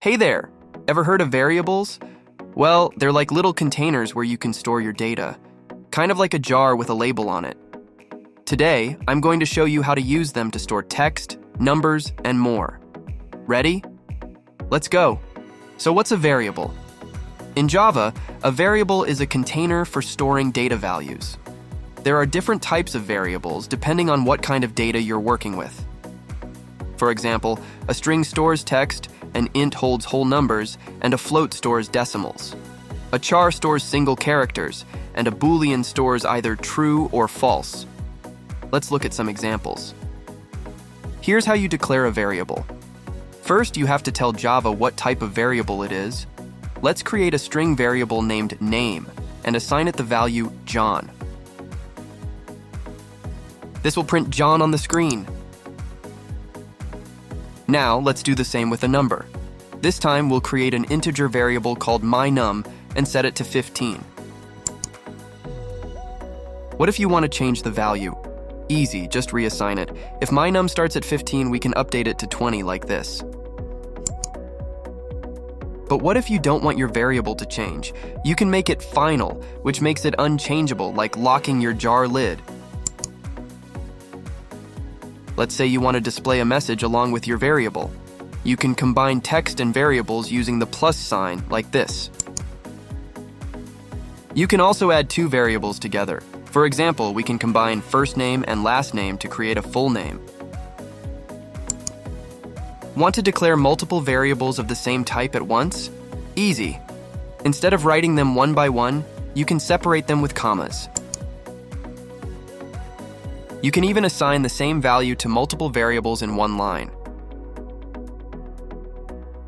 Hey there! Ever heard of variables? Well, they're like little containers where you can store your data, kind of like a jar with a label on it. Today, I'm going to show you how to use them to store text, numbers, and more. Ready? Let's go. So what's a variable? In Java, a variable is a container for storing data values. There are different types of variables depending on what kind of data you're working with. For example, a string stores text, an int holds whole numbers, and a float stores decimals. A char stores single characters, and a Boolean stores either true or false. Let's look at some examples. Here's how you declare a variable. First, you have to tell Java what type of variable it is. Let's create a string variable named name and assign it the value John. This will print John on the screen. Now, let's do the same with a number. This time, we'll create an integer variable called mynum and set it to 15. What if you want to change the value? Easy, just reassign it. If mynum starts at 15, we can update it to 20 like this. But what if you don't want your variable to change? You can make it final, which makes it unchangeable, like locking your jar lid. Let's say you want to display a message along with your variable. You can combine text and variables using the plus sign, like this. You can also add two variables together. For example, we can combine first name and last name to create a full name. Want to declare multiple variables of the same type at once? Easy. Instead of writing them one by one, you can separate them with commas. You can even assign the same value to multiple variables in one line.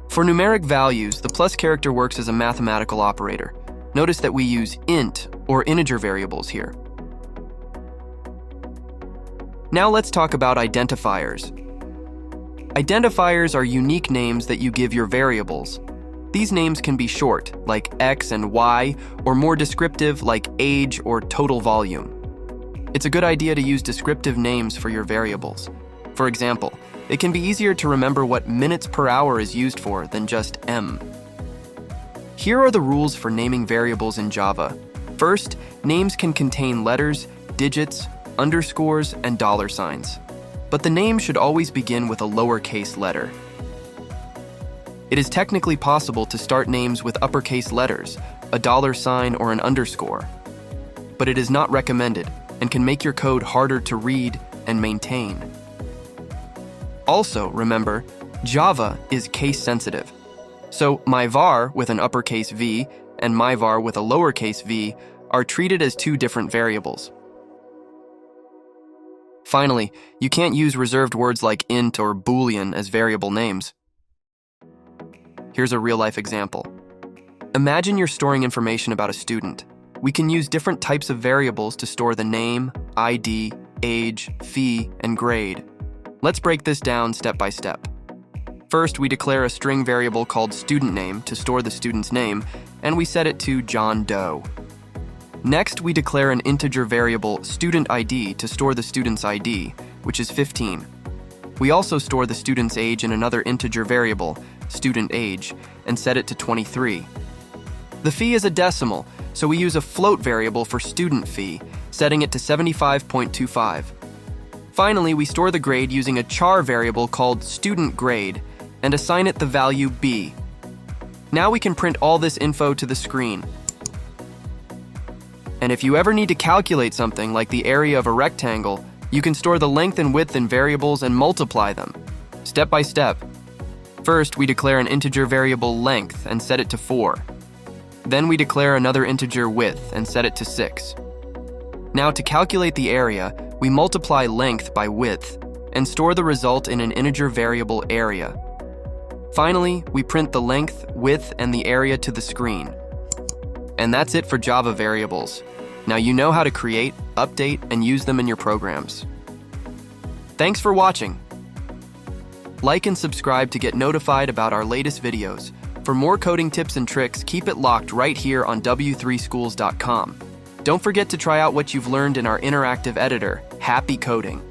For numeric values, the plus character works as a mathematical operator. Notice that we use int, or integer variables here. Now let's talk about identifiers. Identifiers are unique names that you give your variables. These names can be short, like x and y, or more descriptive, like age or total volume. It's a good idea to use descriptive names for your variables. For example, it can be easier to remember what minutes per hour is used for than just m. Here are the rules for naming variables in Java. First, names can contain letters, digits, underscores, and dollar signs. But the name should always begin with a lowercase letter. It is technically possible to start names with uppercase letters, a dollar sign, or an underscore. But it is not recommended and can make your code harder to read and maintain. Also, remember, Java is case sensitive. So my var with an uppercase v and my var with a lowercase v are treated as two different variables. Finally, you can't use reserved words like int or Boolean as variable names. Here's a real-life example. Imagine you're storing information about a student. We can use different types of variables to store the name, ID, age, fee, and grade. Let's break this down step by step. First, we declare a string variable called student name to store the student's name, and we set it to John Doe. Next, we declare an integer variable student ID to store the student's ID, which is 15. We also store the student's age in another integer variable, student age, and set it to 23. The fee is a decimal, so we use a float variable for student fee, setting it to 75.25. Finally, we store the grade using a char variable called student grade and assign it the value b. Now we can print all this info to the screen. And if you ever need to calculate something like the area of a rectangle, you can store the length and width in variables and multiply them, step by step. First, we declare an integer variable length and set it to 4. Then we declare another integer width and set it to 6. Now to calculate the area, we multiply length by width and store the result in an integer variable area. Finally, we print the length, width, and the area to the screen. And that's it for Java variables. Now you know how to create, update, and use them in your programs. Thanks for watching. Like and subscribe to get notified about our latest videos. For more coding tips and tricks, keep it locked right here on w3schools.com. Don't forget to try out what you've learned in our interactive editor. Happy coding!